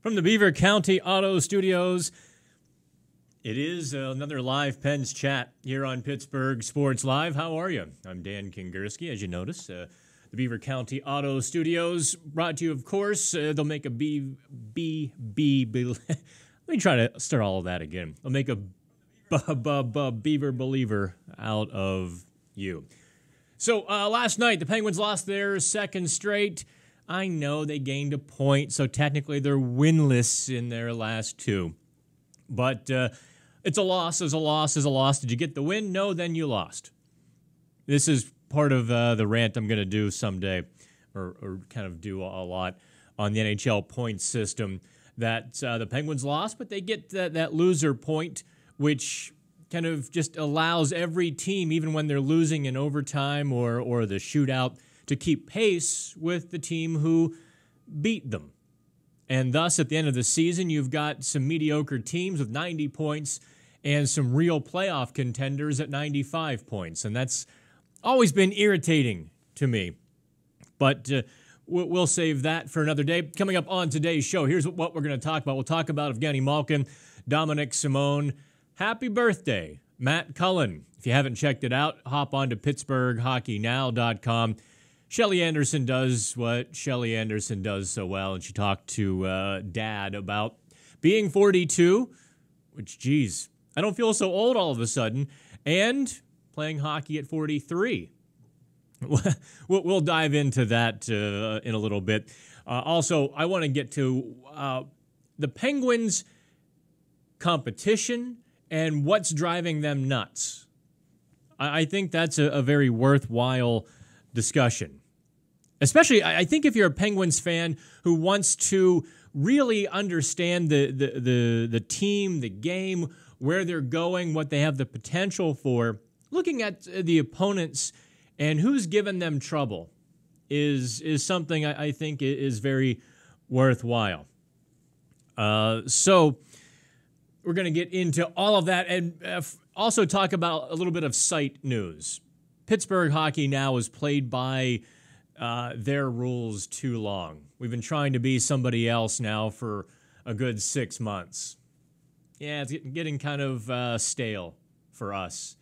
From the Beaver County Auto Studios, it is another live Pens chat here on Pittsburgh Sports Live. How are you? I'm Dan Kingerski, as you notice. The Beaver County Auto Studios brought to you, of course. They'll make a Let me try to start all of that again. They'll make a Beaver believer out of you. So last night, the Penguins lost their second straight. I know they gained a point, so technically they're winless in their last two. But it's a loss is a loss is a loss. Did you get the win? No, then you lost. This is part of the rant I'm going to do someday, or kind of do a lot on the NHL point system, that the Penguins lost, but they get that loser point, which kind of just allows every team, even when they're losing in overtime or the shootout, to keep pace with the team who beat them. And thus, at the end of the season, you've got some mediocre teams with 90 points and some real playoff contenders at 95 points. And that's always been irritating to me. But we'll save that for another day. Coming up on today's show, here's what we're going to talk about. We'll talk about Evgeni Malkin, Dominik Simon. Happy birthday, Matt Cullen. If you haven't checked it out, hop on to PittsburghHockeyNow.com. Shelly Anderson does what Shelly Anderson does so well, and she talked to Dad about being 42, which, geez, I don't feel so old all of a sudden, and playing hockey at 43. We'll dive into that in a little bit. Also, I want to get to the Penguins' competition and what's driving them nuts. I think that's a very worthwhile discussion. Especially, I think if you're a Penguins fan who wants to really understand the team, the game, where they're going, what they have the potential for, looking at the opponents and who's given them trouble is something I think is very worthwhile. So we're going to get into all of that and also talk about a little bit of site news. Pittsburgh hockey now is played by their rules too long. We've been trying to be somebody else now for a good 6 months. Yeah, it's getting kind of stale for us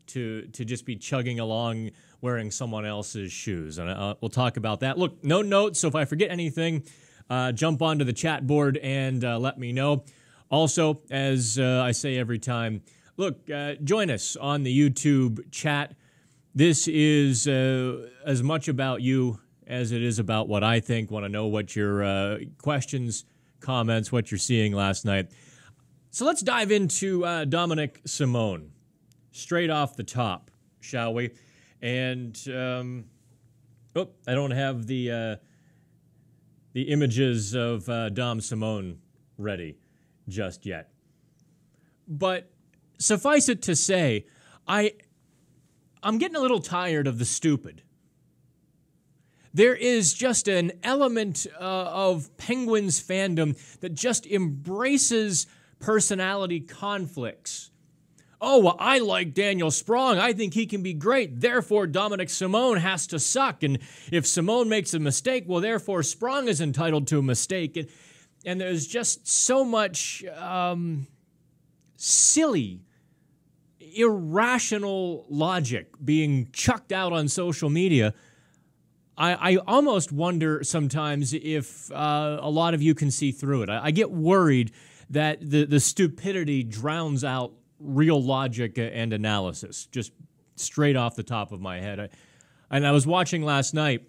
to just be chugging along wearing someone else's shoes. And we'll talk about that. Look, no notes, so if I forget anything, jump onto the chat board and let me know. Also, as I say every time, look, join us on the YouTube chat. This is as much about you as it is about what I think. Want to know what your questions, comments, what you're seeing last night. So let's dive into Dominik Simon straight off the top, shall we? And I don't have the images of Dom Simon ready just yet. But suffice it to say, I'm getting a little tired of the stupid. There is just an element of Penguins fandom that just embraces personality conflicts. Oh, well, I like Daniel Sprong. I think he can be great. Therefore, Dominik Simon has to suck. And if Simon makes a mistake, well, therefore, Sprong is entitled to a mistake. And there's just so much silly, irrational logic being chucked out on social media. I almost wonder sometimes if a lot of you can see through it. I get worried that the stupidity drowns out real logic and analysis, just straight off the top of my head. And I was watching last night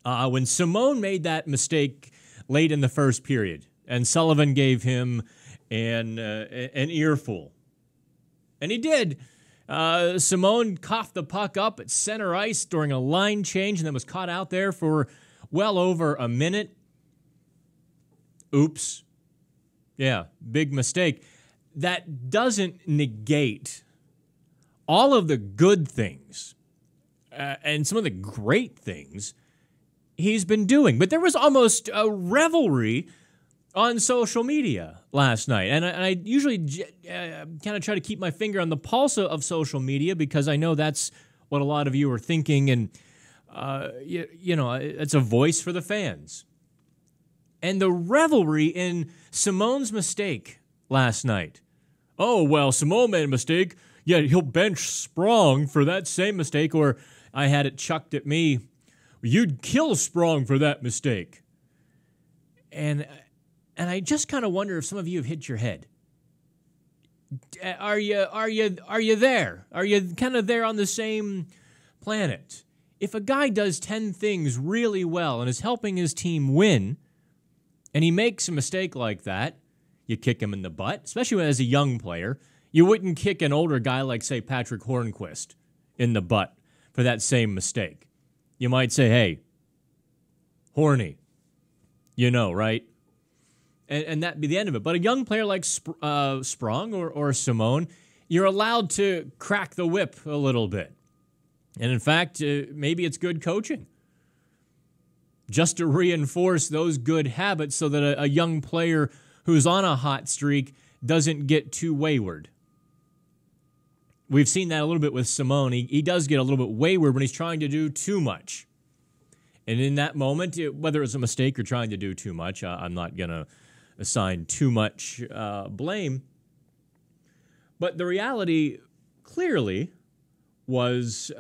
when Simon made that mistake late in the first period, and Sullivan gave him an earful. And he did. Simon coughed the puck up at center ice during a line change and then was caught out there for well over a minute. Oops. Yeah, big mistake. That doesn't negate all of the good things and some of the great things he's been doing. But there was almost a revelry on social media last night. And I usually kind of try to keep my finger on the pulse of social media because I know that's what a lot of you are thinking. And, you know, it's a voice for the fans. And the revelry in Simone's mistake last night. Oh, well, Simone made a mistake. Yeah, he'll bench Sprong for that same mistake. Or I had it chucked at me. You'd kill Sprong for that mistake. And I just kind of wonder if some of you have hit your head. Are you there? Are you kind of there on the same planet? If a guy does 10 things really well and is helping his team win, and he makes a mistake like that, you kick him in the butt, especially as a young player. You wouldn't kick an older guy like, say, Patrick Hornquist in the butt for that same mistake. You might say, hey, Horny, you know, right? And that'd be the end of it. But a young player like Sprong or Simone, you're allowed to crack the whip a little bit. And in fact, maybe it's good coaching, just to reinforce those good habits so that a young player who's on a hot streak doesn't get too wayward. We've seen that a little bit with Simone. He does get a little bit wayward when he's trying to do too much. And in that moment, whether it's a mistake or trying to do too much, I'm not going to assign too much blame. But the reality clearly was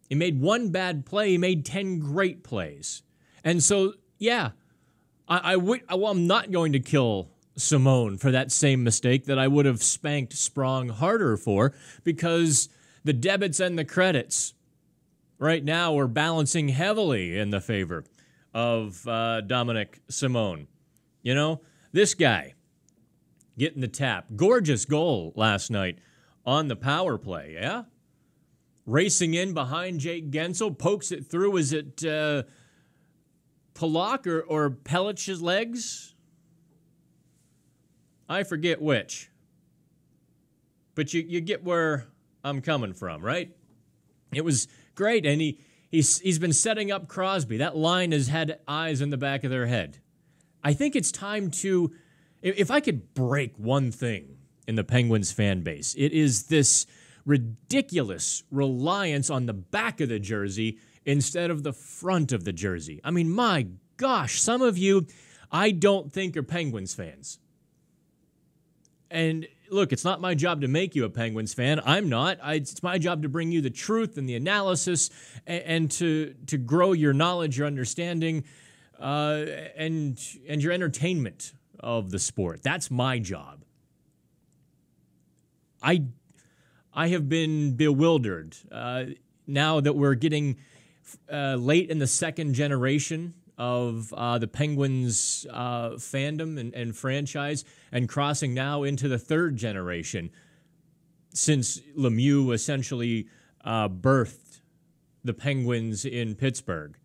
he made one bad play, he made 10 great plays. And so, yeah, I'm not going to kill Simone for that same mistake that I would have spanked Sprong harder for, because the debits and the credits right now are balancing heavily in the favor of Dominik Simon. You know, this guy getting the tap. Gorgeous goal last night on the power play, yeah? Racing in behind Jake Gensel, pokes it through. Is it Polak or Pelich's legs? I forget which. But you get where I'm coming from, right? It was great, and he's been setting up Crosby. That line has had eyes in the back of their head. I think it's time to, if I could break one thing in the Penguins fan base, it is this ridiculous reliance on the back of the jersey instead of the front of the jersey. I mean, my gosh, some of you I don't think are Penguins fans. And look, it's not my job to make you a Penguins fan. I'm not. It's my job to bring you the truth and the analysis and to grow your knowledge, your understanding, and your entertainment of the sport. That's my job. I have been bewildered now that we're getting late in the second generation of the Penguins fandom and franchise, and crossing now into the third generation since Lemieux essentially birthed the Penguins in Pittsburgh.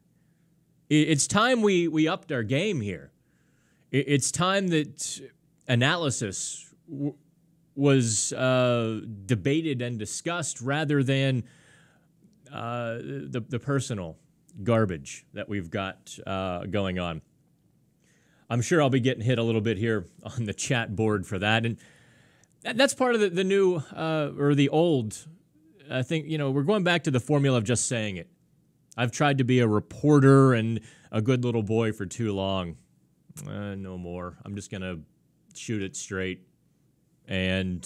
It's time we upped our game here. It's time that analysis was debated and discussed rather than the personal garbage that we've got going on. I'm sure I'll be getting hit a little bit here on the chat board for that. And that's part of the new or the old. I think, we're going back to the formula of just saying it. I've tried to be a reporter and a good little boy for too long. No more. I'm just going to shoot it straight. And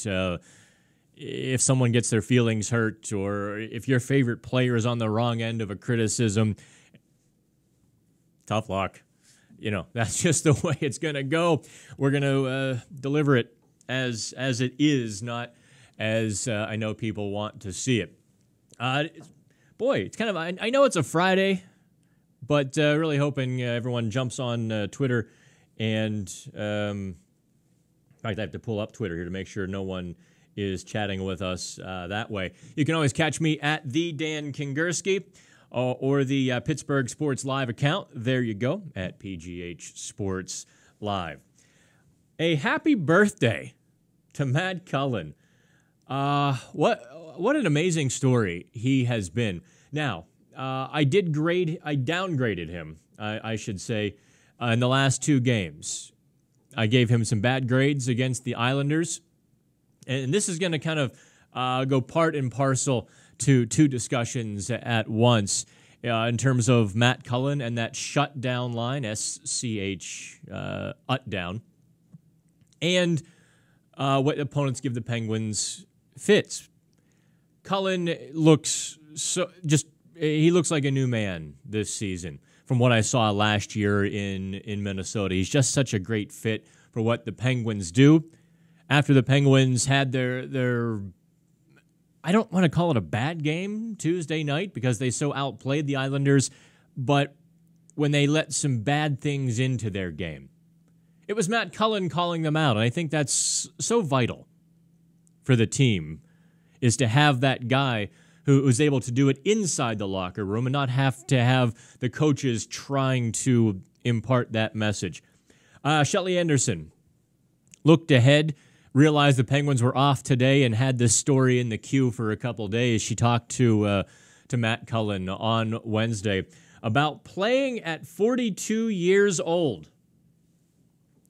if someone gets their feelings hurt, or if your favorite player is on the wrong end of a criticism, tough luck. That's just the way it's going to go. We're going to deliver it as it is, not as I know people want to see it. Boy, it's kind of, I know it's a Friday, but really hoping everyone jumps on Twitter. And in fact, I have to pull up Twitter here to make sure no one is chatting with us that way. You can always catch me at the Dan Kingerski or the Pittsburgh Sports Live account. There you go, at PGH Sports Live. A happy birthday to Matt Cullen. What an amazing story he has been. Now, I downgraded him, I should say, in the last two games. I gave him some bad grades against the Islanders. And this is going to kind of go part and parcel to two discussions at once. in terms of Matt Cullen and that shutdown line, SCH, down, and what opponents give the Penguins fits. Cullen looks he looks like a new man this season from what I saw last year in Minnesota. He's just such a great fit for what the Penguins do. After the Penguins had their I don't want to call it a bad game Tuesday night because they so outplayed the Islanders, but when they let some bad things into their game, it was Matt Cullen calling them out, and I think that's so vital for the team, is to have that guy who was able to do it inside the locker room and not have to have the coaches trying to impart that message. Shelly Anderson looked ahead, realized the Penguins were off today, and had this story in the queue for a couple days. She talked to Matt Cullen on Wednesday about playing at 42 years old.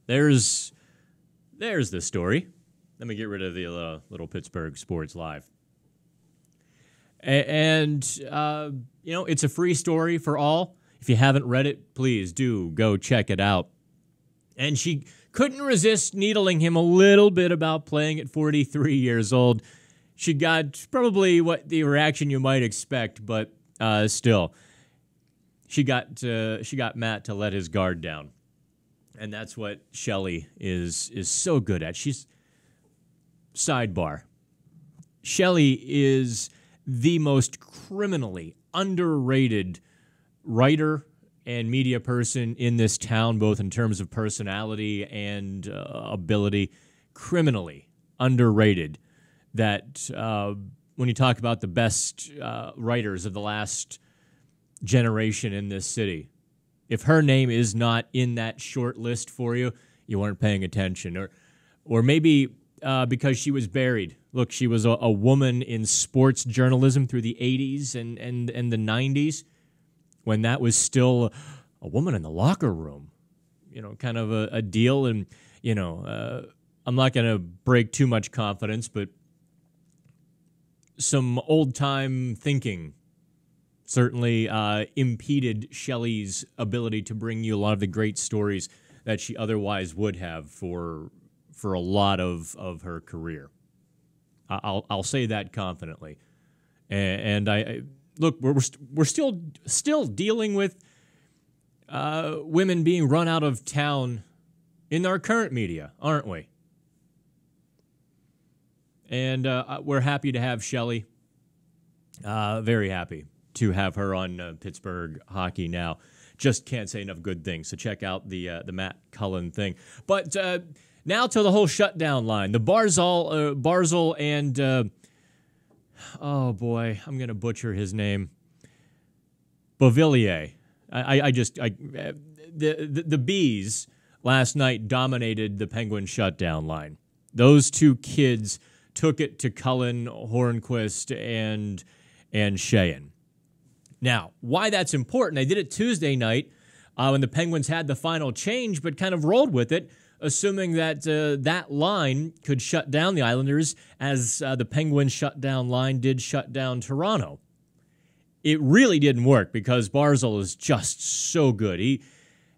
There's the story. Let me get rid of the little Pittsburgh Sports Live. And it's a free story for all. If you haven't read it, please do go check it out. And she couldn't resist needling him a little bit about playing at 43 years old. She got probably what the reaction you might expect, but still, she got Matt to let his guard down, and that's what Shelly is so good at. She's sidebar. Shelly is the most criminally underrated writer and media person in this town, both in terms of personality and ability. Criminally underrated. That when you talk about the best writers of the last generation in this city, if her name is not in that short list for you, you weren't paying attention. Or maybe because she was buried. Look, she was a woman in sports journalism through the 80s and the 90s, when that was still a woman in the locker room, kind of a deal. And, I'm not going to break too much confidence, but some old-time thinking certainly impeded Shelley's ability to bring you a lot of the great stories that she otherwise would have for a lot of her career. I'll say that confidently. And I look, we're still dealing with women being run out of town in our current media, aren't we? And we're happy to have Shelly. Very happy to have her on Pittsburgh Hockey Now. Just can't say enough good things. So check out the Matt Cullen thing. But now to the whole shutdown line. The Barzal and oh boy, I'm gonna butcher his name. Beauvillier. The Bees last night dominated the Penguin shutdown line. Those two kids took it to Cullen, Hornquist, and Sheehan. Now, why that's important, they did it Tuesday night when the Penguins had the final change, but kind of rolled with it, assuming that that line could shut down the Islanders as the Penguins shutdown line did shut down Toronto. It really didn't work because Barzal is just so good.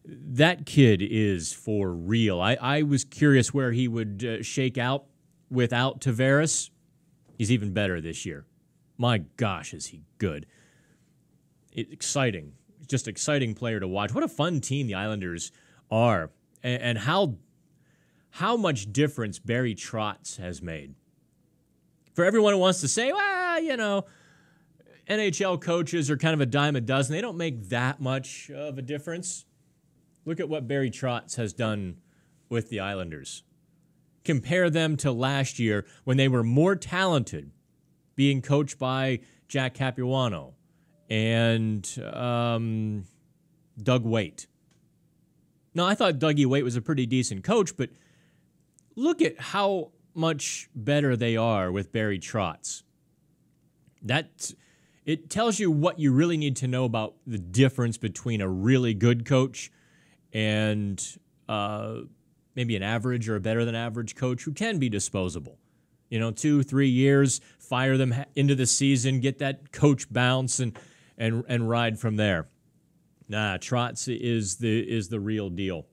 That kid is for real. I was curious where he would shake out without Tavares. He's even better this year. My gosh, is he good. Exciting. Just exciting player to watch. What a fun team the Islanders are. And how much difference Barry Trotz has made. For everyone who wants to say, well, NHL coaches are kind of a dime a dozen. They don't make that much of a difference. Look at what Barry Trotz has done with the Islanders. Compare them to last year when they were more talented, being coached by Jack Capuano and Doug Waite. Now, I thought Dougie Waite was a pretty decent coach, but look at how much better they are with Barry Trotz. It tells you what you really need to know about the difference between a really good coach and maybe an average or a better than average coach who can be disposable. 2-3 years, fire them into the season, get that coach bounce, and and ride from there. Nah, Trotz is the real deal.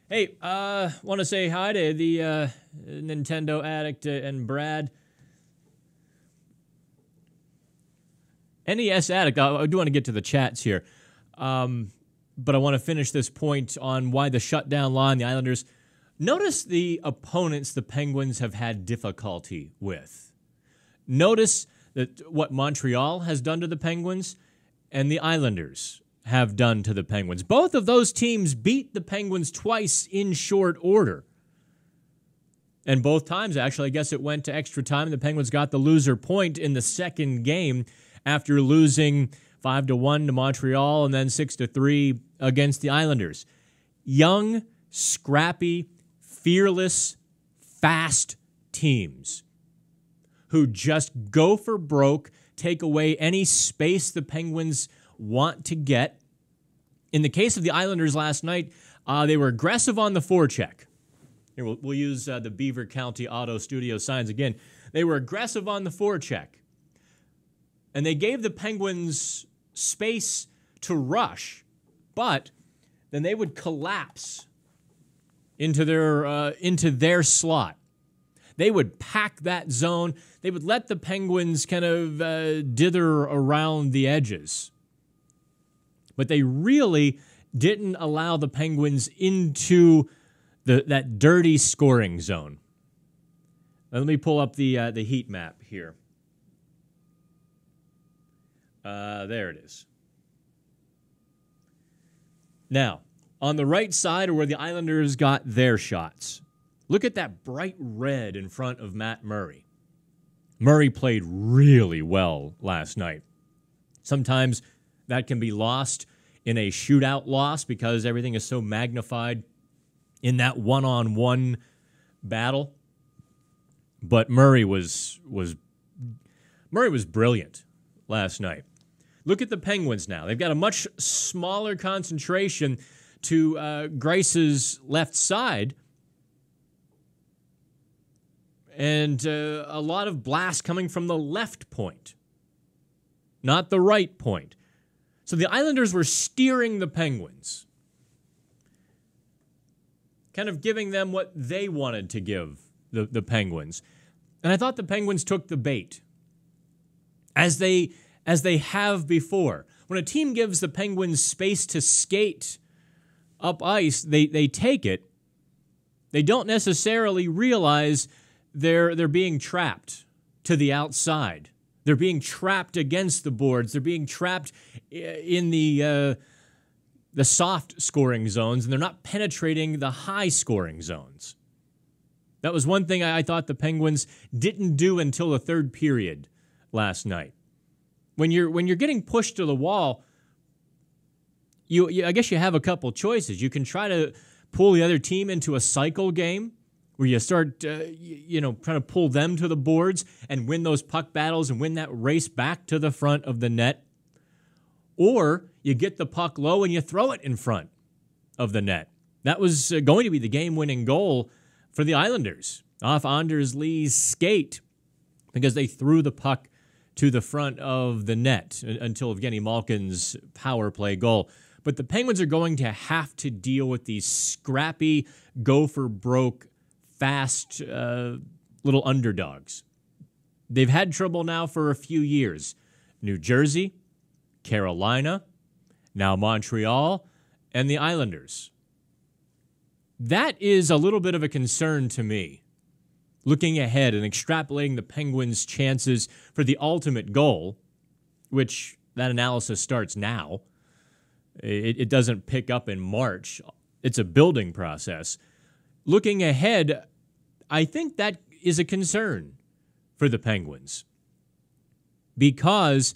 Hey, want to say hi to the Nintendo addict and Brad. NES addict, I do want to get to the chats here. But I want to finish this point on why the shutdown line, the Islanders. Notice the opponents the Penguins have had difficulty with. Notice that what Montreal has done to the Penguins and the Islanders have done to the Penguins. Both of those teams beat the Penguins twice in short order. And both times, actually, I guess it went to extra time. The Penguins got the loser point in the second game after losing 5-1 to Montreal and then 6-3 against the Islanders. Young, scrappy, fearless, fast teams who just go for broke, take away any space the Penguins want to get. In the case of the Islanders last night, they were aggressive on the forecheck. Here, we'll use the Beaver County Auto Studios signs again. They were aggressive on the forecheck. And they gave the Penguins space to rush, but then they would collapse into their slot. They would pack that zone. They would let the Penguins kind of dither around the edges. But they really didn't allow the Penguins into that dirty scoring zone. Let me pull up the heat map here. There it is. Now, on the right side are where the Islanders got their shots. Look at that bright red in front of Matt Murray. Murray played really well last night. Sometimes that can be lost in a shootout loss because everything is so magnified in that one-on-one battle. But Murray was brilliant last night. Look at the Penguins now. They've got a much smaller concentration to Grace's left side. And a lot of blast coming from the left point, not the right point. So the Islanders were steering the Penguins, kind of giving them what they wanted to give the Penguins. And I thought the Penguins took the bait, as they have before. When a team gives the Penguins space to skate up ice, they take it. They don't necessarily realize they're being trapped to the outside. They're being trapped against the boards. They're being trapped in the soft scoring zones, and they're not penetrating the high scoring zones. That was one thing I thought the Penguins didn't do until the third period last night. When you're getting pushed to the wall, I guess you have a couple choices. You can try to pull the other team into a cycle game where you start, trying to pull them to the boards and win those puck battles and win that race back to the front of the net. Or you get the puck low and you throw it in front of the net. That was going to be the game-winning goal for the Islanders off Anders Lee's skate because they threw the puck to the front of the net until Evgeni Malkin's power play goal. But the Penguins are going to have to deal with these scrappy, go-for-broke, fast little underdogs. They've had trouble now for a few years. New Jersey, Carolina, now Montreal, and the Islanders. That is a little bit of a concern to me. Looking ahead and extrapolating the Penguins' chances for the ultimate goal, which that analysis starts now. It doesn't pick up in March. It's a building process. Looking ahead, I think that is a concern for the Penguins. Because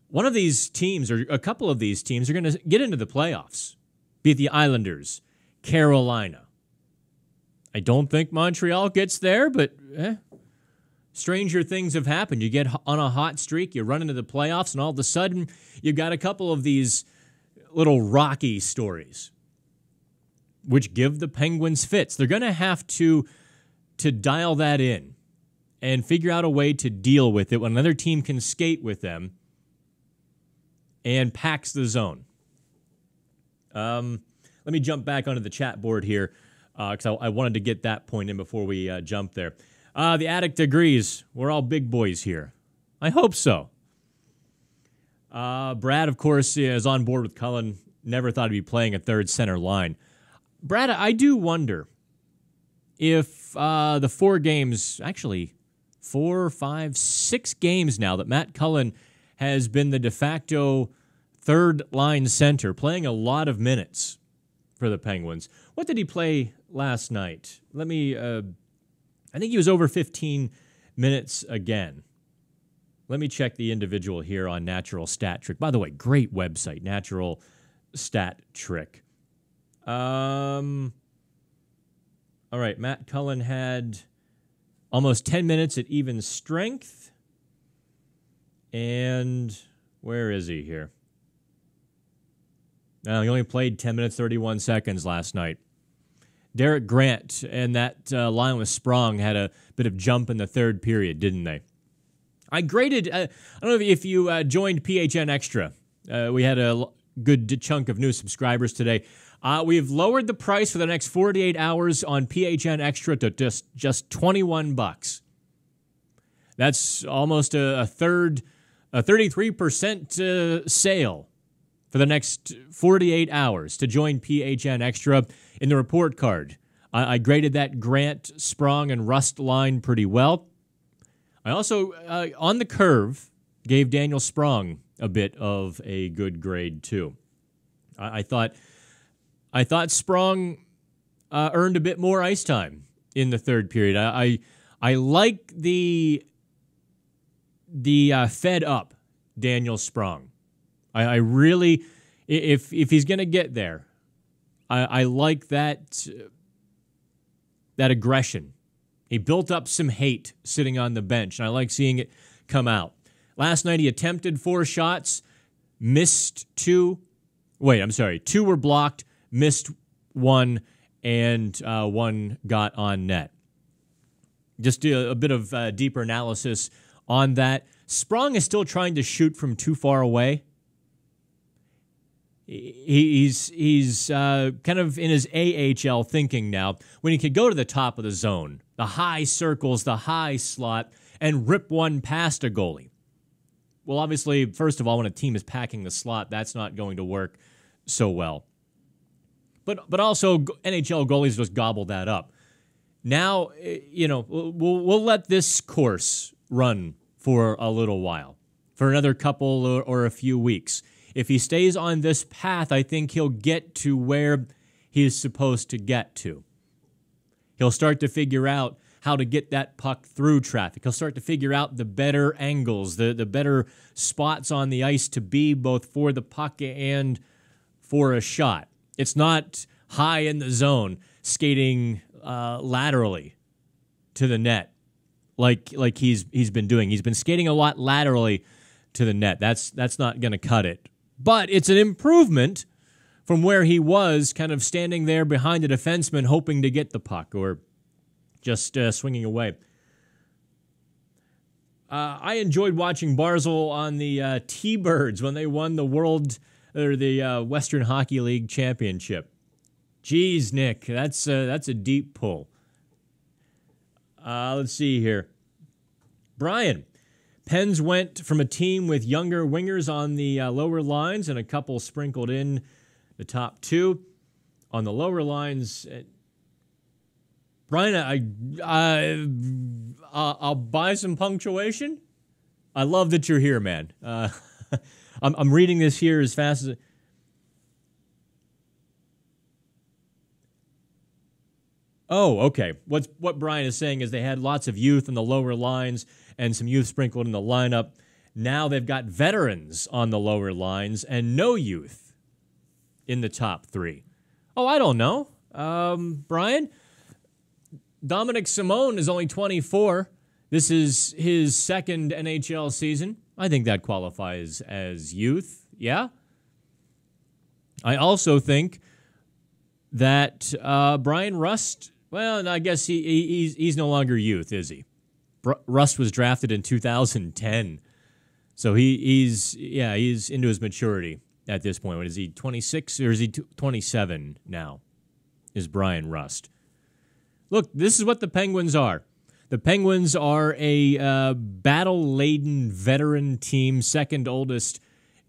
one of these teams, or a couple of these teams, are going to get into the playoffs. Be it the Islanders, Carolina. I don't think Montreal gets there, but stranger things have happened. You get on a hot streak, you run into the playoffs, and all of a sudden, you've got a couple of these little rocky stories, which give the Penguins fits. They're going to have to dial that in and figure out a way to deal with it when another team can skate with them and packs the zone. Let me jump back onto the chat board here because I wanted to get that point in before we jump there. The addict agrees. We're all big boys here. I hope so. Brad, of course, is on board with Cullen. Never thought he'd be playing a third center line. Brad, I do wonder if the 4 games, actually 4, 5, 6 games now that Matt Cullen has been the de facto third line center, playing a lot of minutes for the Penguins. What did he play last night? I think he was over 15 minutes again. Let me check the individual here on Natural Stat Trick. By the way, great website, Natural Stat Trick. All right, Matt Cullen had almost 10 minutes at even strength. And where is he here? He only played 10 minutes, 31 seconds last night. Derek Grant and that line with Sprong had a bit of jump in the third period, didn't they? I graded, I don't know if you joined PHN Extra. We had a good chunk of new subscribers today. We've lowered the price for the next 48 hours on PHN Extra to just $21. That's almost a 33% sale for the next 48 hours to join PHN Extra in the report card. I graded that Grant, Sprong, and Rust line pretty well. I also, on the curve, gave Daniel Sprong a bit of a good grade, too. I thought Sprong earned a bit more ice time in the third period. I like the fed up Daniel Sprong. I really, if he's going to get there, I like that aggression. He built up some hate sitting on the bench, and I like seeing it come out. Last night he attempted 4 shots, missed 2. Wait, I'm sorry. 2 were blocked, missed 1, and 1 got on net. Just a bit of deeper analysis on that. Sprong is still trying to shoot from too far away. He's kind of in his AHL thinking now when he could go to the top of the zone, the high circles, the high slot, and rip one past a goalie. Well, obviously, first of all, when a team is packing the slot, that's not going to work so well. But also, NHL goalies just gobble that up. Now, we'll let this course run for a little while, for another couple or a few weeks. If he stays on this path, I think he'll get to where he is supposed to get to. He'll start to figure out how to get that puck through traffic. He'll start to figure out the better angles, the better spots on the ice to be both for the puck and for a shot. It's not high in the zone, skating laterally to the net like he's been doing. He's been skating a lot laterally to the net. That's not going to cut it. But it's an improvement from where he was kind of standing there behind a defenseman hoping to get the puck or just swinging away. I enjoyed watching Barzal on the T-Birds when they won the Western Hockey League championship. Jeez, Nick, that's a deep pull. Let's see here. Brian. Pens went from a team with younger wingers on the lower lines and a couple sprinkled in the top 2 on the lower lines. Brian, I'll buy some punctuation. I love that you're here, man. I'm reading this here as fast as. Oh, okay. What Brian is saying is they had lots of youth in the lower lines and some youth sprinkled in the lineup. Now they've got veterans on the lower lines and no youth in the top 3. Oh, I don't know. Brian, Dominik Simon is only 24. This is his second NHL season. I think that qualifies as youth. Yeah. I also think that Brian Rust, well, I guess he's no longer youth, is he? Rust was drafted in 2010. So he's into his maturity at this point. What is he, 26 or is he 27 now? Is Brian Rust. Look, this is what the Penguins are. The Penguins are a battle-laden veteran team, second oldest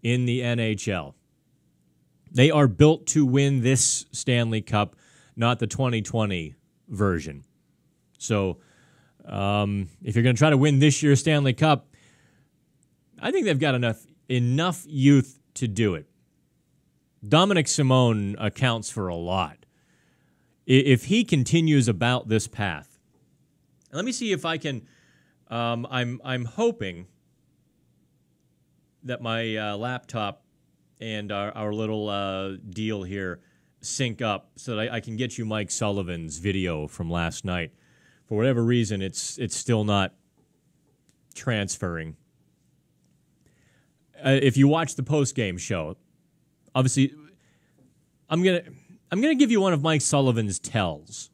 in the NHL. They are built to win this Stanley Cup, not the 2020 version. So if you're going to try to win this year's Stanley Cup, I think they've got enough youth to do it. Dominik Simon accounts for a lot. If he continues about this path, let me see if I can. I'm hoping that my laptop and our little deal here sync up so that I can get you Mike Sullivan's video from last night. For whatever reason, it's still not transferring. If you watch the post-game show, obviously, I'm gonna give you one of Mike Sullivan's tells.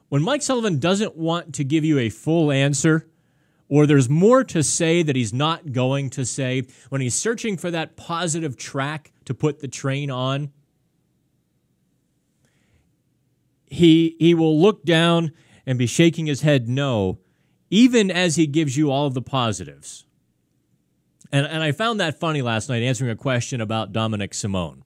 When Mike Sullivan doesn't want to give you a full answer, or there's more to say that he's not going to say, when he's searching for that positive track to put the train on, he will look down and be shaking his head no, even as he gives you all of the positives. And I found that funny last night, answering a question about Dominik Simon,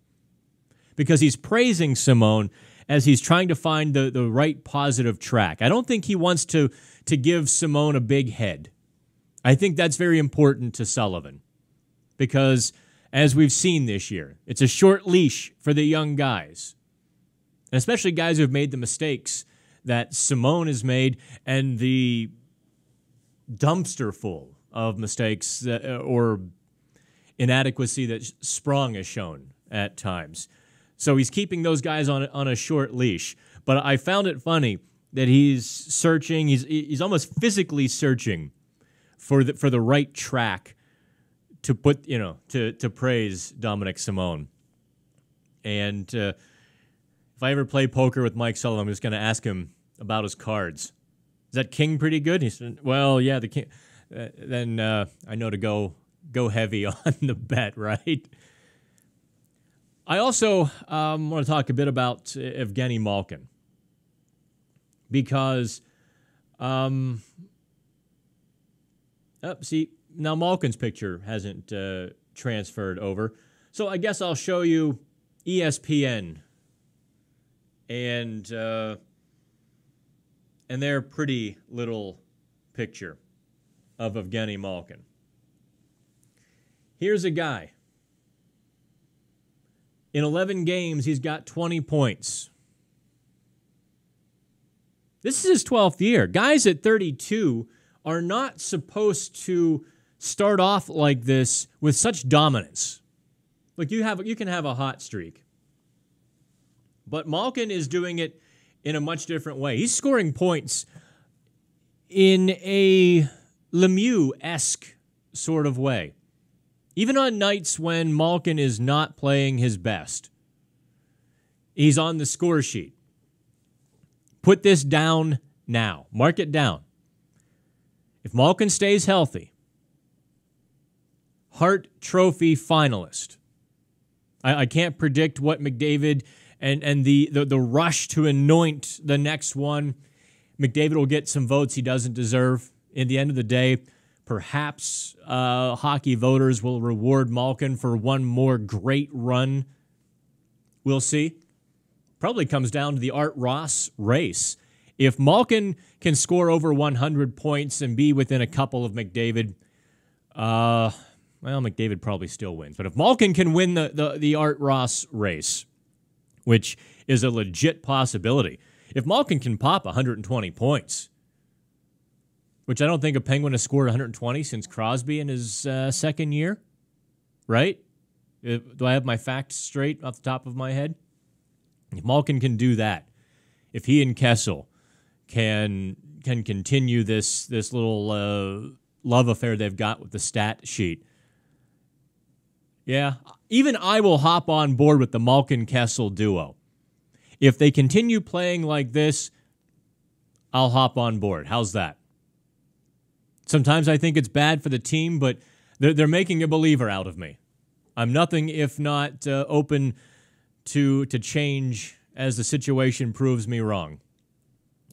because he's praising Simon as he's trying to find the right positive track. I don't think he wants to give Simon a big head. I think that's very important to Sullivan, because as we've seen this year, it's a short leash for the young guys, and especially guys who have made the mistakes that Simon has made and the dumpster full of mistakes or inadequacy that Sprong has shown at times. So he's keeping those guys on a short leash. But I found it funny that he's searching. He's almost physically searching for the right track to put, to praise Dominik Simon. And if I ever play poker with Mike Sullivan, I'm just going to ask him about his cards. Is that king pretty good? He said, well, yeah, the king. Then I know to go heavy on the bet, right? I also want to talk a bit about Evgeni Malkin, because see, now Malkin's picture hasn't transferred over, so I guess I'll show you ESPN and their pretty little picture of Evgeni Malkin. Here's a guy. In 11 games, he's got 20 points. This is his 12th year. Guys at 32 are not supposed to start off like this with such dominance. Like you can have a hot streak. But Malkin is doing it in a much different way. He's scoring points in a Lemieux-esque sort of way. Even on nights when Malkin is not playing his best, he's on the score sheet. Put this down now. Mark it down. If Malkin stays healthy, Hart Trophy finalist. I can't predict what McDavid and the rush to anoint the next one. McDavid will get some votes he doesn't deserve. In the end of the day, perhaps hockey voters will reward Malkin for one more great run. We'll see. Probably comes down to the Art Ross race. If Malkin can score over 100 points and be within a couple of McDavid, McDavid probably still wins. But if Malkin can win the Art Ross race, which is a legit possibility, if Malkin can pop 120 points, which I don't think a Penguin has scored 120 since Crosby in his second year, right? Do I have my facts straight off the top of my head? If Malkin can do that, if he and Kessel can continue this little love affair they've got with the stat sheet, yeah, even I will hop on board with the Malkin-Kessel duo. If they continue playing like this, I'll hop on board. How's that? Sometimes I think it's bad for the team, but they're making a believer out of me. I'm nothing if not open to change as the situation proves me wrong.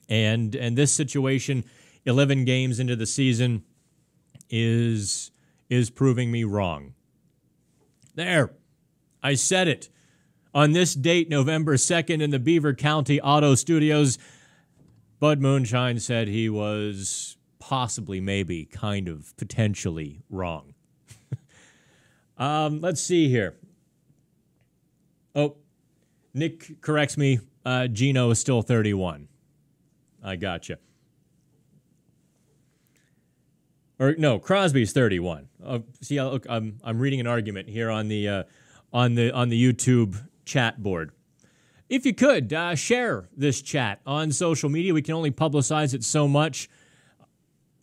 And this situation, 11 games into the season, is proving me wrong. There, I said it. On this date, November 2nd, in the Beaver County Auto Studios, Bud Moonshine said he was possibly, maybe, kind of, potentially wrong. Let's see here. Oh, Nick corrects me. Gino is still 31. I gotcha. Or no, Crosby's 31. See, look, I'm reading an argument here on the YouTube chat board. If you could share this chat on social media, we can only publicize it so much.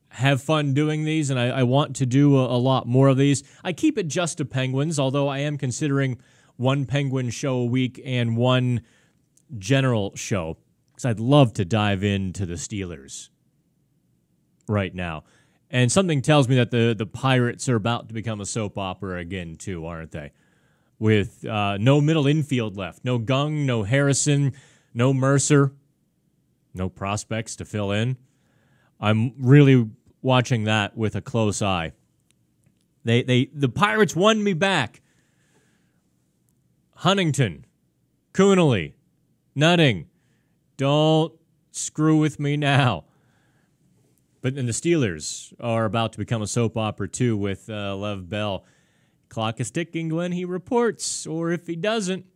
Have fun doing these, and I want to do a lot more of these. I keep it just to Penguins, although I am considering one Penguin show a week and one general show, because I'd love to dive into the Steelers right now. And something tells me that the Pirates are about to become a soap opera again, too, aren't they? With no middle infield left. No Gung, no Harrison, no Mercer, no prospects to fill in. I'm really watching that with a close eye. The Pirates won me back. Huntington, Coonelly, Nutting, don't screw with me now. But then the Steelers are about to become a soap opera too with Lev Bell. Clock is ticking when he reports, or if he doesn't,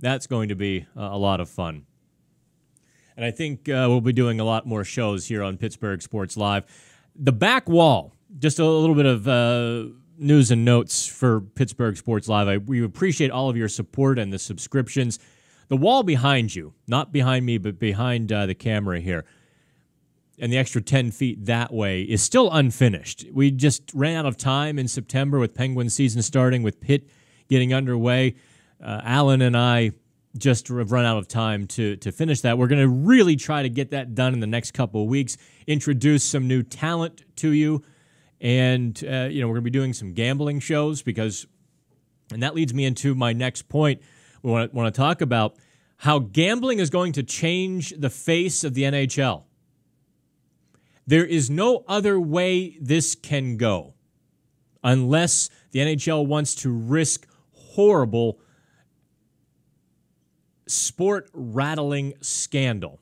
that's going to be a lot of fun. And I think we'll be doing a lot more shows here on Pittsburgh Sports Live. The back wall, just a little bit of news and notes for Pittsburgh Sports Live. We appreciate all of your support and the subscriptions. The wall behind you, not behind me, but behind the camera here, and the extra 10 feet that way is still unfinished. We just ran out of time in September with Penguin season starting, with Pitt getting underway. Alan and I just have run out of time to finish that. We're going to really try to get that done in the next couple of weeks, introduce some new talent to you, and we're going to be doing some gambling shows and that leads me into my next point. We want to talk about how gambling is going to change the face of the NHL. There is no other way this can go unless the NHL wants to risk horrible sport-rattling scandal.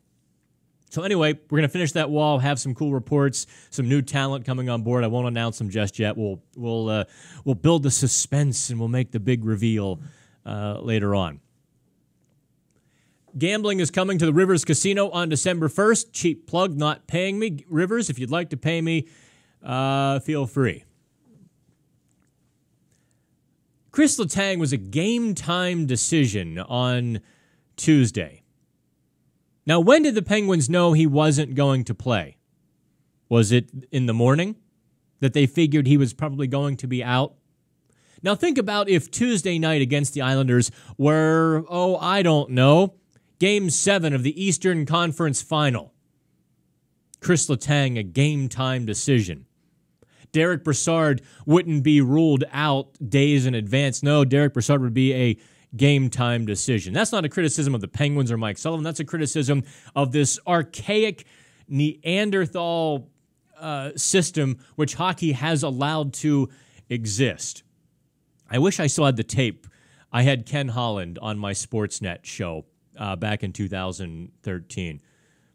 So anyway, we're going to finish that wall, have some cool reports, some new talent coming on board. I won't announce them just yet. We'll build the suspense, and we'll make the big reveal later on. Gambling is coming to the Rivers Casino on December 1st. Cheap plug, not paying me. Rivers, if you'd like to pay me, feel free. Chris Letang was a game-time decision on Tuesday. Now, when did the Penguins know he wasn't going to play? Was it in the morning that they figured he was probably going to be out? Now, think about if Tuesday night against the Islanders were, I don't know, Game 7 of the Eastern Conference Final. Chris Letang, a game-time decision. Derek Brassard wouldn't be ruled out days in advance. No, Derek Brassard would be a game-time decision. That's not a criticism of the Penguins or Mike Sullivan. That's a criticism of this archaic Neanderthal system which hockey has allowed to exist. I wish I still had the tape. I had Ken Holland on my Sportsnet show back in 2013. For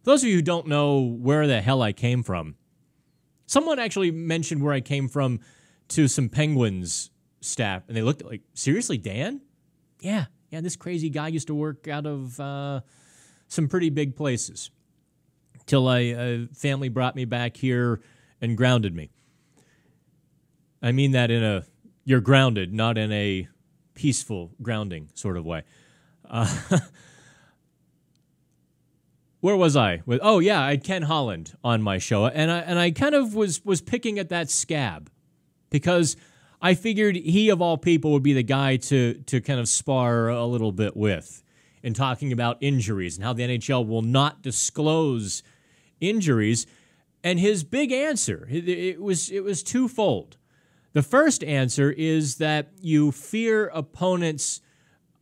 those of you who don't know where the hell I came from, someone actually mentioned where I came from to some Penguins staff, and they looked like, seriously, Dan? Yeah, this crazy guy used to work out of some pretty big places. Till a family brought me back here and grounded me. I mean that in you're grounded, not in a peaceful grounding sort of way. Where was I? I had Ken Holland on my show, and I kind of was picking at that scab because I figured he, of all people, would be the guy to kind of spar a little bit with in talking about injuries and how the NHL will not disclose injuries. And his big answer, it was twofold. The first answer is that you fear opponents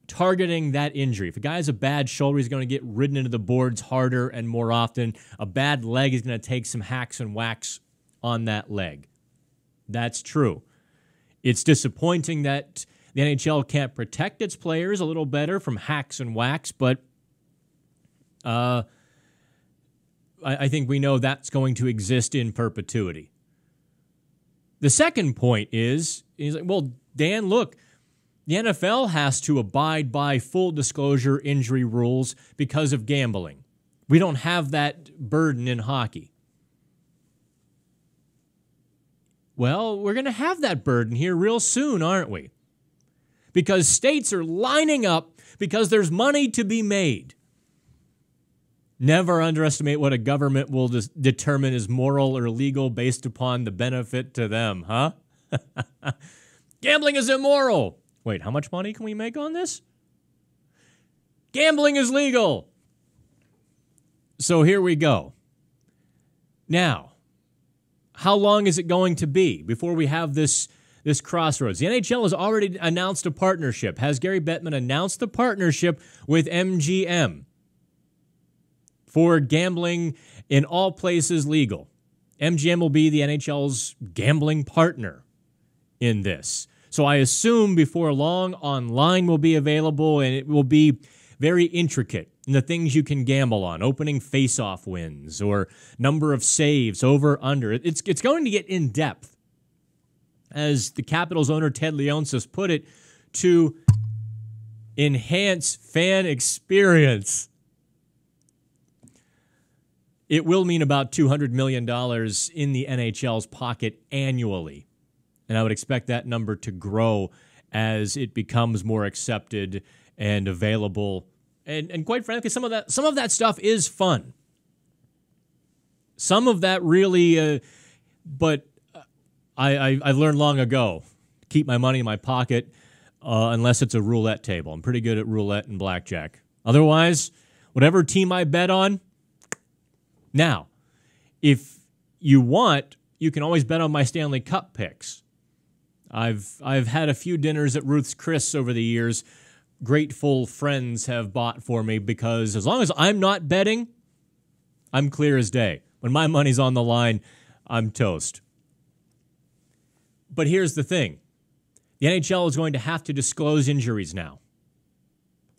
targeting that injury. If a guy has a bad shoulder, he's going to get ridden into the boards harder and more often. A bad leg is going to take some hacks and whacks on that leg. That's true. It's disappointing that the NHL can't protect its players a little better from hacks and whacks, but I think we know that's going to exist in perpetuity. The second point is, he's like, well, Dan, look, the NFL has to abide by full disclosure injury rules because of gambling. We don't have that burden in hockey. Well, we're going to have that burden here real soon, aren't we? Because states are lining up because there's money to be made. Never underestimate what a government will determine is moral or legal based upon the benefit to them, huh? Gambling is immoral. Wait, how much money can we make on this? Gambling is legal. So here we go. Now, how long is it going to be before we have this crossroads? The NHL has already announced a partnership. Has Gary Bettman announced the partnership with MGM for gambling in all places legal? MGM will be the NHL's gambling partner in this. So I assume before long, online will be available, and it will be very intricate in the things you can gamble on, opening face-off wins or number of saves, over, under. It's going to get in-depth, as the Capitals owner Ted Leonsis put it, to enhance fan experience. It will mean about $200 million in the NHL's pocket annually. And I would expect that number to grow as it becomes more accepted and available. And quite frankly, some of that stuff is fun. Some of that really, but I learned long ago, keep my money in my pocket unless it's a roulette table. I'm pretty good at roulette and blackjack. Otherwise, whatever team I bet on. Now, if you want, you can always bet on my Stanley Cup picks. I've had a few dinners at Ruth's Chris over the years. Grateful friends have bought for me because as long as I'm not betting, I'm clear as day. When my money's on the line, I'm toast. But here's the thing. The NHL is going to have to disclose injuries now.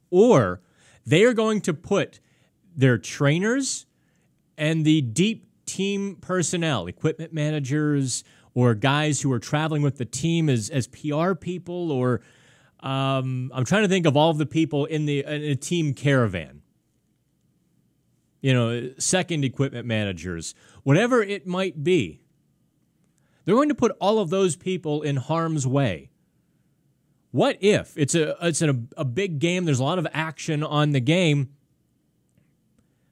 Or they are going to put their trainers and the deep team personnel, equipment managers, or guys who are traveling with the team as PR people, or I'm trying to think of all of the people in a team caravan. You know, second equipment managers, whatever it might be. They're going to put all of those people in harm's way. What if it's a big game, there's a lot of action on the game?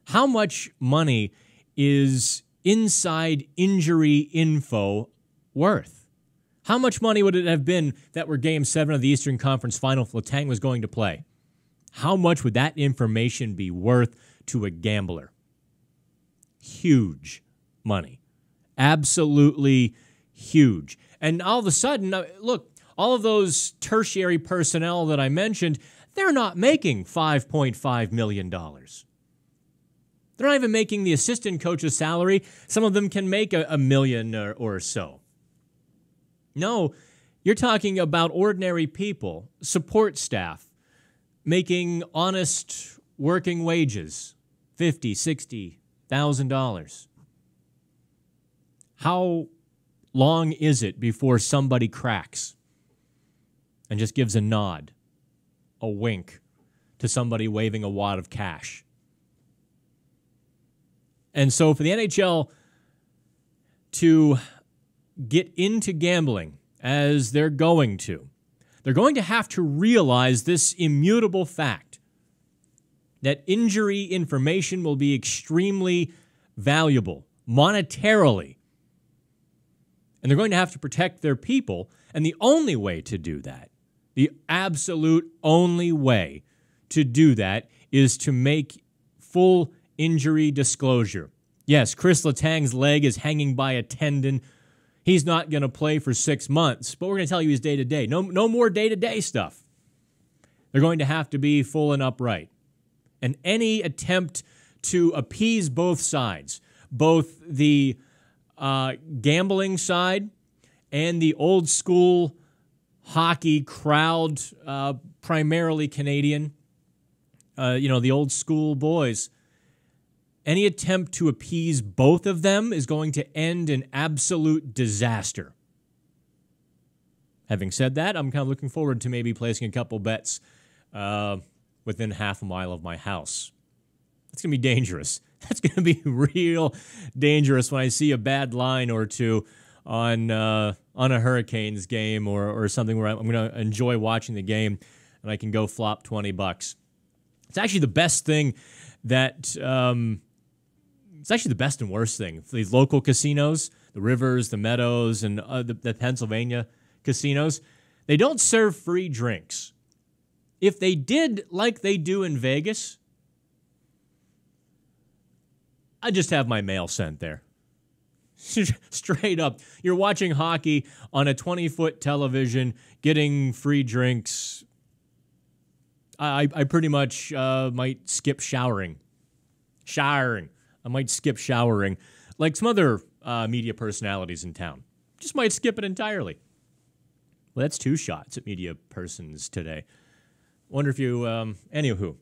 How much money is inside injury info worth? How much money would it have been that were Game 7 of the Eastern Conference Final if Letang was going to play? How much would that information be worth to a gambler? Huge money. Absolutely huge. And all of a sudden, look, all of those tertiary personnel that I mentioned, they're not making $5.5 million. They're not even making the assistant coach's salary. Some of them can make $1 million or so. No, you're talking about ordinary people, support staff, making honest working wages, $50,000, $60,000. How long is it before somebody cracks and just gives a nod, a wink to somebody waving a wad of cash? And so for the NHL to get into gambling as they're going to have to realize this immutable fact that injury information will be extremely valuable monetarily. And they're going to have to protect their people. And the only way to do that, the absolute only way to do that, is to make full injury disclosure. Yes, Chris Letang's leg is hanging by a tendon. He's not going to play for 6 months, but we're going to tell you he's day-to-day. No more day-to-day stuff. They're going to have to be full and upright. And any attempt to appease both sides, both the gambling side and the old school hockey crowd, primarily Canadian, the old school boys, any attempt to appease both of them is going to end in absolute disaster. Having said that, I'm kind of looking forward to maybe placing a couple bets within half a mile of my house. That's going to be dangerous. That's going to be real dangerous when I see a bad line or two on a Hurricanes game or something where I'm going to enjoy watching the game and I can go flop $20. It's actually the best thing that it's actually the best and worst thing. For these local casinos, the Rivers, the Meadows, and the Pennsylvania casinos, they don't serve free drinks. If they did like they do in Vegas, I'd just have my mail sent there. Straight up. You're watching hockey on a 20-foot television, getting free drinks. I pretty much might skip showering. I might skip showering. Like some other media personalities in town. Just might skip it entirely. Well, that's 2 shots at media persons today. Wonder if you... anywho.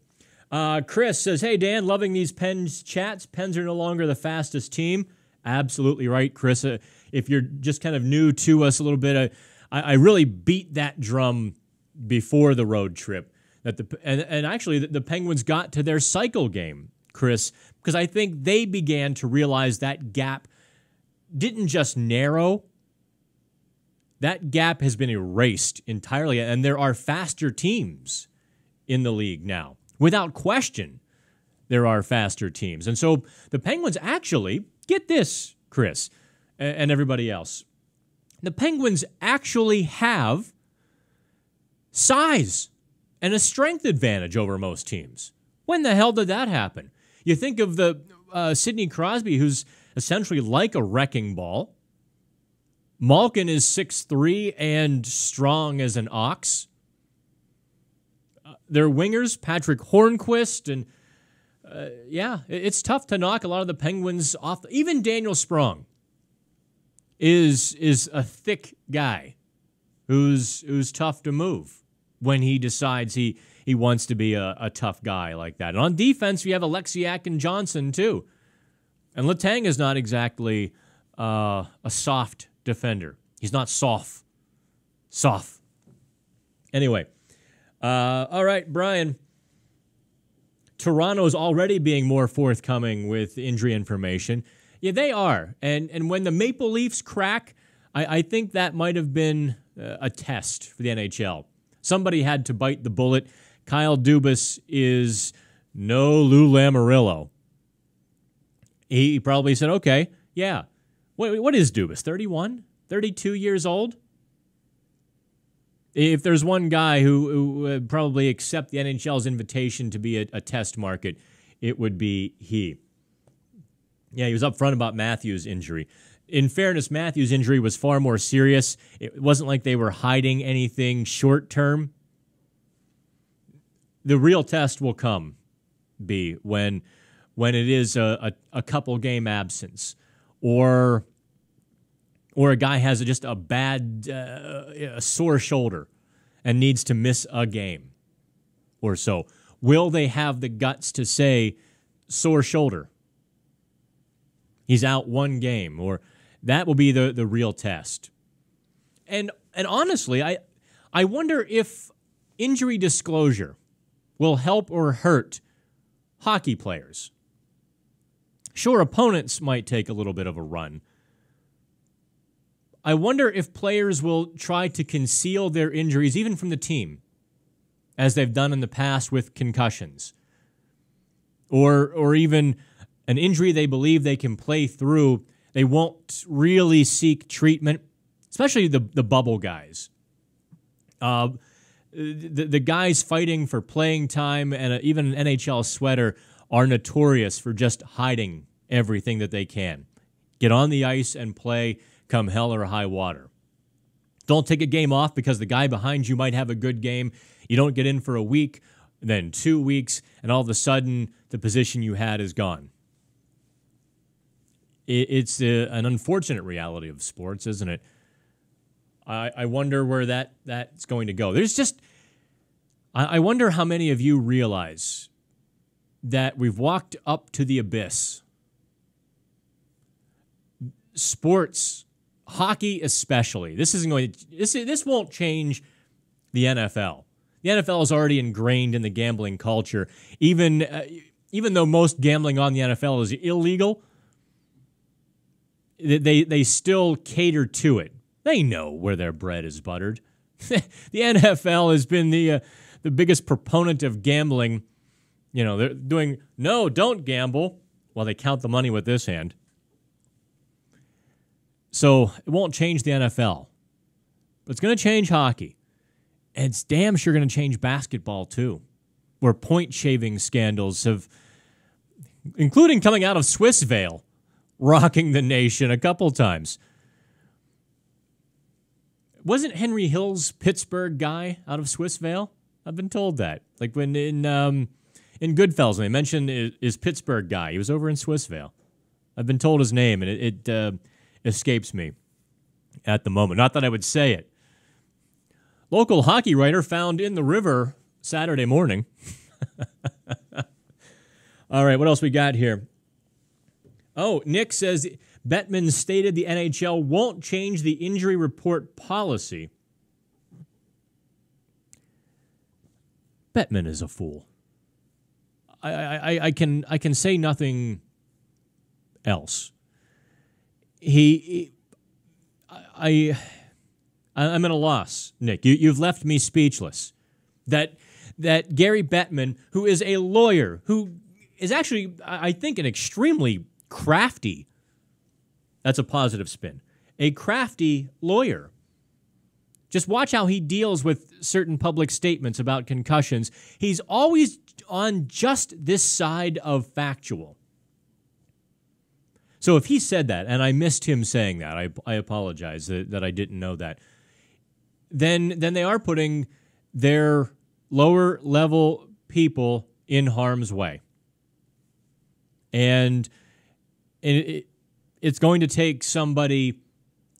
Chris says, hey, Dan, loving these Pens chats. Pens are no longer the fastest team. Absolutely right, Chris. If you're just kind of new to us a little bit, I really beat that drum before the road trip. And actually, the Penguins got to their cycle game, Chris, because I think they began to realize that gap didn't just narrow. That gap has been erased entirely, and there are faster teams in the league now. Without question, there are faster teams. And so the Penguins actually, get this, Chris, and everybody else, the Penguins actually have size and a strength advantage over most teams. When the hell did that happen? You think of the Sidney Crosby, who's essentially like a wrecking ball. Malkin is 6'3" and strong as an ox. Their wingers, Patrick Hornquist, and it's tough to knock a lot of the Penguins off. Even Daniel Sprong is a thick guy who's tough to move when he decides he wants to be a tough guy like that. And on defense, we have Alexiak and Johnson, too. And Letang is not exactly a soft defender. He's not soft. Anyway, all right, Brian. Toronto's already being more forthcoming with injury information. Yeah, they are. And when the Maple Leafs crack, I think that might have been a test for the NHL. Somebody had to bite the bullet. Kyle Dubas is no Lou Lamoriello. He probably said, okay, yeah. What is Dubas, 31? 32 years old? If there's one guy who would probably accept the NHL's invitation to be a test market, it would be he. Yeah, he was upfront about Matthews' injury. In fairness, Matthews' injury was far more serious. It wasn't like they were hiding anything short-term. The real test will come, when it is a couple game absence, or a guy has just a bad a sore shoulder and needs to miss a game or so. Will they have the guts to say sore shoulder? He's out one game, or that will be the real test. And honestly, I wonder if injury disclosure will help or hurt hockey players. Sure, opponents might take a little bit of a run. I wonder if players will try to conceal their injuries, even from the team, as they've done in the past with concussions. Or even an injury they believe they can play through. They won't really seek treatment, especially the bubble guys. The guys fighting for playing time and even an NHL sweater are notorious for just hiding everything that they can. Get on the ice and play come hell or high water. Don't take a game off because the guy behind you might have a good game. You don't get in for a week, then 2 weeks, and all of a sudden the position you had is gone. It's an unfortunate reality of sports, isn't it? I wonder where that's going to go. I wonder how many of you realize that we've walked up to the abyss. Sports, hockey especially. This won't change the NFL. The NFL is already ingrained in the gambling culture. Even though most gambling on the NFL is illegal, they still cater to it. They know where their bread is buttered. The NFL has been the biggest proponent of gambling. You know, they're doing, no, don't gamble, while they count the money with this hand. So it won't change the NFL. But it's going to change hockey. And it's damn sure going to change basketball, too, where point-shaving scandals have, including coming out of Swissvale, rocking the nation a couple times. Wasn't Henry Hill's Pittsburgh guy out of Swissvale? I've been told that. Like when in Goodfellas, when they mentioned his Pittsburgh guy, he was over in Swissvale. I've been told his name, and it escapes me at the moment. Not that I would say it. Local hockey writer found in the river Saturday morning. All right, what else we got here? Oh, Nick says Bettman stated the NHL won't change the injury report policy. Bettman is a fool. I can say nothing else. I'm at a loss, Nick. You've left me speechless. That Gary Bettman, who is a lawyer, who is actually, I think, an extremely crafty, that's a positive spin, a crafty lawyer. Just watch how he deals with certain public statements about concussions. He's always on just this side of factual. So if he said that, and I missed him saying that, I apologize that I didn't know that, then they are putting their lower-level people in harm's way. And it's going to take somebody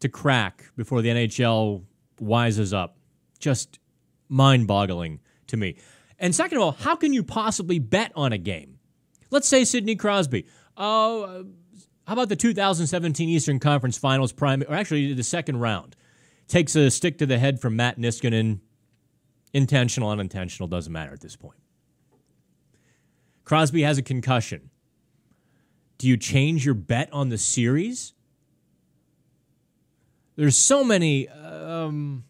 to crack before the NHL wises up. Just mind-boggling to me. And second of all, how can you possibly bet on a game? Let's say Sidney Crosby. How about the 2017 Eastern Conference Finals or actually the second round? Takes a stick to the head from Matt Niskanen. Intentional, unintentional, doesn't matter at this point. Crosby has a concussion. Do you change your bet on the series? There's so many, and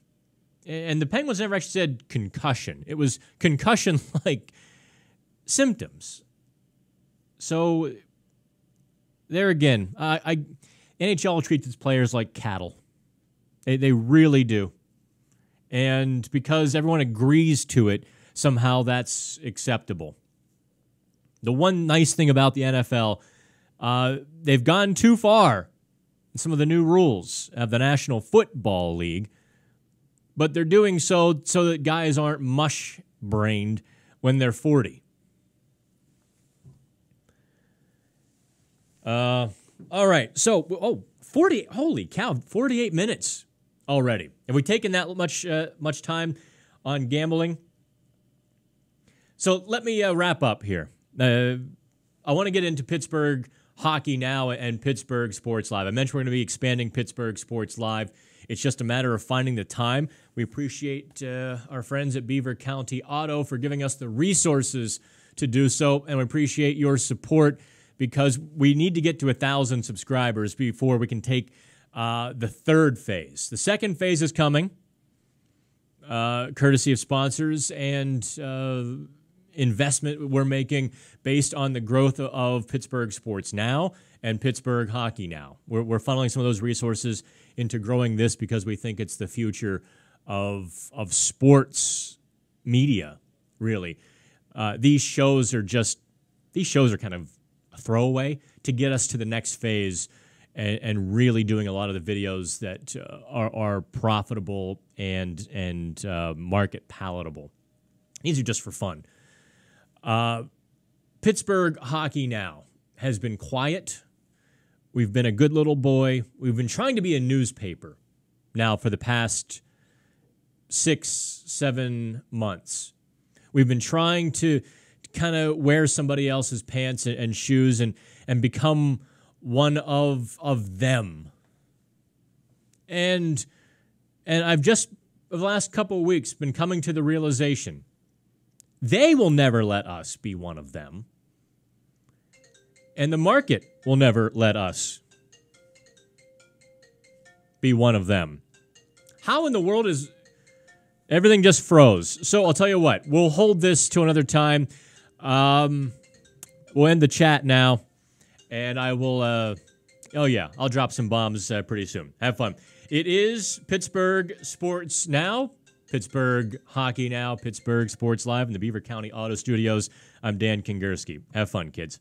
the Penguins never actually said concussion. It was concussion-like symptoms. So, there again, NHL treats its players like cattle. They really do. And because everyone agrees to it, somehow that's acceptable. The one nice thing about the NFL, they've gone too far in some of the new rules of the National Football League, but they're doing so that guys aren't mush-brained when they're 40. All right, so, 40, holy cow, 48 minutes already. Have we taken that much time on gambling? So let me wrap up here. I want to get into Pittsburgh hockey now and Pittsburgh Sports Live. I mentioned we're going to be expanding Pittsburgh Sports Live. It's just a matter of finding the time. We appreciate our friends at Beaver County Auto for giving us the resources to do so, and we appreciate your support because we need to get to 1,000 subscribers before we can take the third phase. The second phase is coming, courtesy of sponsors and investment we're making based on the growth of Pittsburgh Sports Now and Pittsburgh Hockey Now. We're funneling some of those resources into growing this because we think it's the future of sports media, really. These shows are kind of throwaway to get us to the next phase and really doing a lot of the videos that are profitable and market palatable. These are just for fun. Pittsburgh Hockey Now has been quiet. We've been a good little boy. We've been trying to be a newspaper now for the past 6-7 months. We've been trying to kind of wear somebody else's pants and shoes and become one of them. And I've just, the last couple of weeks, been coming to the realization they will never let us be one of them. And the market will never let us be one of them. How in the world is everything just froze? So I'll tell you what, we'll hold this to another time. We'll end the chat now, and I will, I'll drop some bombs pretty soon. Have fun. It is Pittsburgh Sports Now, Pittsburgh Hockey Now, Pittsburgh Sports Live in the Beaver County Auto Studios. I'm Dan Kingerski. Have fun, kids.